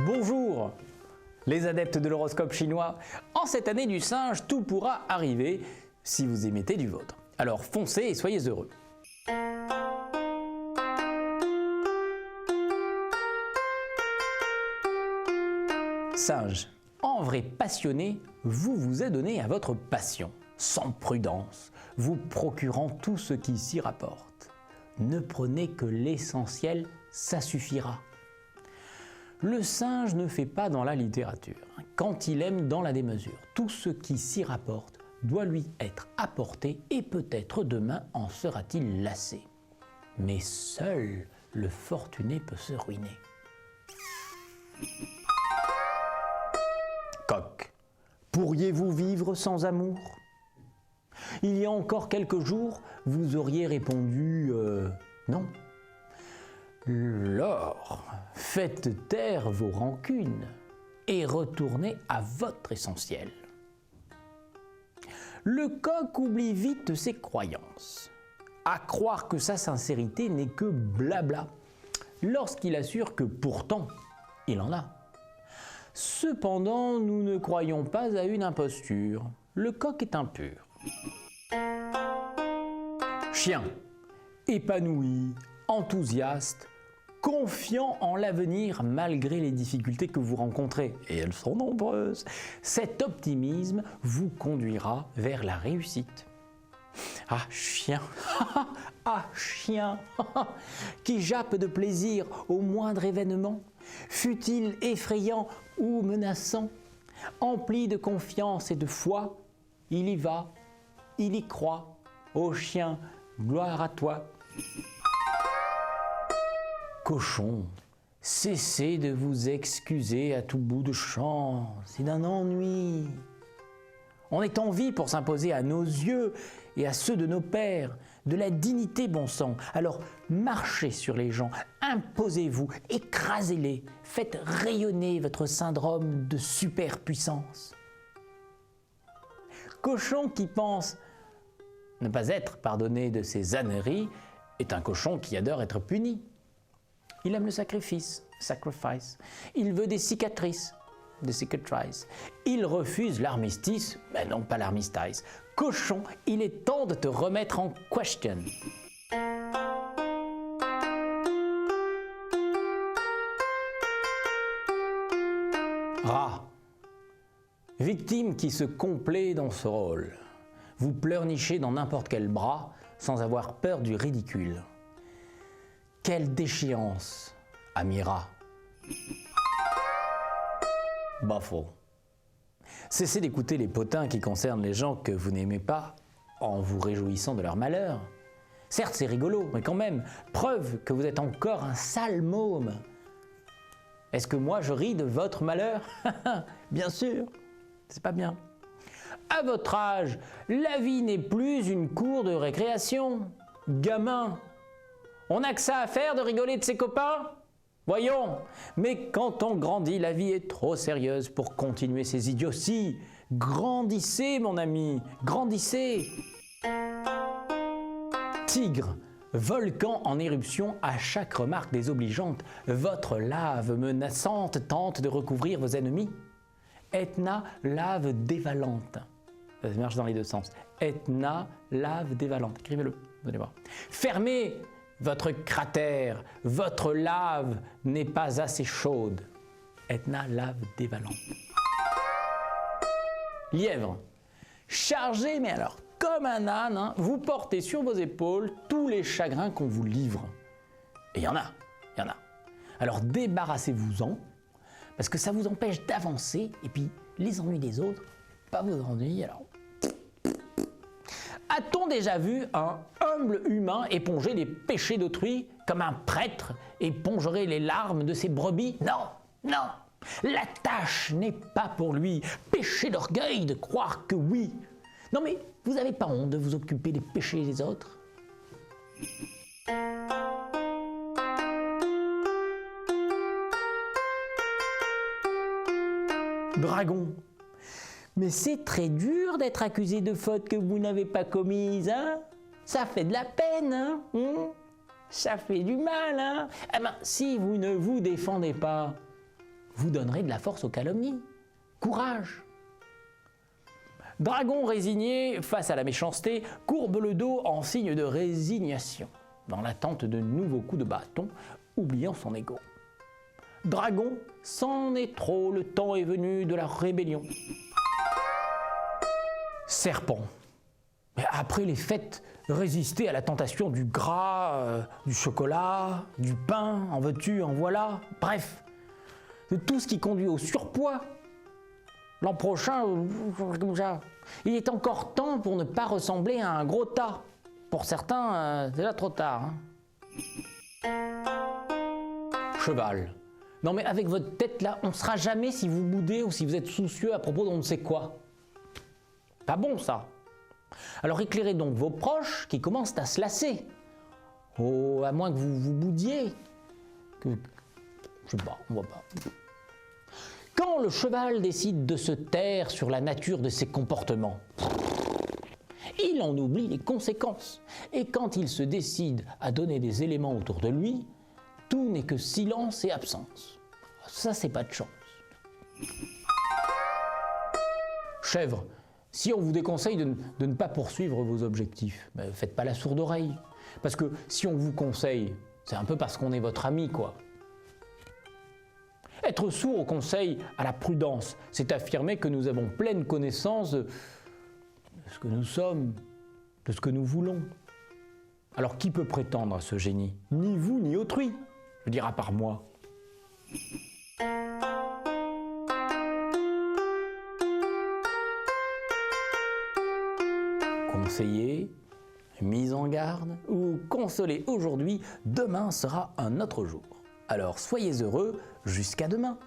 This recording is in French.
Bonjour les adeptes de l'horoscope chinois. En cette année du singe, tout pourra arriver si vous émettez du vôtre. Alors foncez et soyez heureux. Singe, en vrai passionné, vous vous adonnez à votre passion, sans prudence, vous procurant tout ce qui s'y rapporte. Ne prenez que l'essentiel, ça suffira. Le singe ne fait pas dans la littérature, quand il aime dans la démesure. Tout ce qui s'y rapporte doit lui être apporté et peut-être demain en sera-t-il lassé. Mais seul le fortuné peut se ruiner. Coq, pourriez-vous vivre sans amour? Il y a encore quelques jours, vous auriez répondu non. Lors, faites taire vos rancunes et retournez à votre essentiel. Le coq oublie vite ses croyances, à croire que sa sincérité n'est que blabla, lorsqu'il assure que pourtant, il en a. Cependant, nous ne croyons pas à une imposture. Le coq est impur. Chien, épanoui, enthousiaste, confiant en l'avenir malgré les difficultés que vous rencontrez, et elles sont nombreuses, cet optimisme vous conduira vers la réussite. Ah chien, ah chien, qui jappe de plaisir au moindre événement, fût-il effrayant ou menaçant, empli de confiance et de foi, il y va, il y croit, ô chien, gloire à toi. Cochon, cessez de vous excuser à tout bout de champ, c'est d'un ennui. On est en vie pour s'imposer à nos yeux et à ceux de nos pères, de la dignité bon sang. Alors marchez sur les gens, imposez-vous, écrasez-les, faites rayonner votre syndrome de superpuissance. Cochon qui pense ne pas être pardonné de ses âneries est un cochon qui adore être puni. Il aime le sacrifice, sacrifice. Il veut des cicatrices, des cicatrices. Il refuse l'armistice, mais non pas l'armistice. Cochon, il est temps de te remettre en question. Rat, victime qui se complaît dans ce rôle. Vous pleurnichez dans n'importe quel bras sans avoir peur du ridicule. Quelle déchéance, ami rat. Bafo. Cessez d'écouter les potins qui concernent les gens que vous n'aimez pas en vous réjouissant de leur malheur. Certes, c'est rigolo, mais quand même, preuve que vous êtes encore un sale môme. Est-ce que moi je ris de votre malheur? Bien sûr, c'est pas bien. À votre âge, la vie n'est plus une cour de récréation. Gamin, on n'a que ça à faire de rigoler de ses copains? Voyons, mais quand on grandit, la vie est trop sérieuse pour continuer ces idioties. Grandissez, mon ami, grandissez. Tigre, volcan en éruption à chaque remarque désobligeante, votre lave menaçante tente de recouvrir vos ennemis. Etna, lave dévalante. Ça marche dans les deux sens. Etna, lave dévalante. Écrivez-le, vous allez voir. Fermez votre cratère, votre lave n'est pas assez chaude. Etna, lave dévalante. Lièvre, chargé, mais alors comme un âne, hein, vous portez sur vos épaules tous les chagrins qu'on vous livre. Et il y en a. Alors débarrassez-vous-en, parce que ça vous empêche d'avancer, et puis les ennuis des autres, pas vos ennuis, alors. A-t-on déjà vu un humble humain éponger les péchés d'autrui comme un prêtre épongerait les larmes de ses brebis? Non, non, la tâche n'est pas pour lui. Péché d'orgueil de croire que oui. Non mais, vous n'avez pas honte de vous occuper des péchés des autres? Dragon. Mais c'est très dur d'être accusé de fautes que vous n'avez pas commises, hein? Ça fait de la peine, hein? Ça fait du mal, hein? Eh ben, si vous ne vous défendez pas, vous donnerez de la force aux calomnies. Courage! Dragon résigné face à la méchanceté courbe le dos en signe de résignation, dans l'attente de nouveaux coups de bâton, oubliant son ego. Dragon, c'en est trop, le temps est venu de la rébellion. Serpent. Mais après les fêtes, résister à la tentation du gras, du chocolat, du pain, en veux-tu, en voilà, bref, de tout ce qui conduit au surpoids. L'an prochain, il est encore temps pour ne pas ressembler à un gros tas. Pour certains, c'est déjà trop tard. Cheval. Non mais avec votre tête là, on ne saura jamais si vous boudez ou si vous êtes soucieux à propos d'on ne sait quoi. Pas bon ça. Alors éclairez donc vos proches qui commencent à se lasser. Oh, à moins que vous vous boudiez. Je sais pas, on voit pas. Quand le cheval décide de se taire sur la nature de ses comportements, il en oublie les conséquences. Et quand il se décide à donner des éléments autour de lui, tout n'est que silence et absence. Ça, c'est pas de chance. Chèvre, si on vous déconseille de ne pas poursuivre vos objectifs, faites pas la sourde oreille. Parce que si on vous conseille, c'est un peu parce qu'on est votre ami, quoi. Être sourd au conseil, à la prudence, c'est affirmer que nous avons pleine connaissance de ce que nous sommes, de ce que nous voulons. Alors qui peut prétendre à ce génie? Ni vous, ni autrui, je veux dire à part moi. Conseiller, mise en garde ou consoler aujourd'hui, demain sera un autre jour. Alors soyez heureux jusqu'à demain.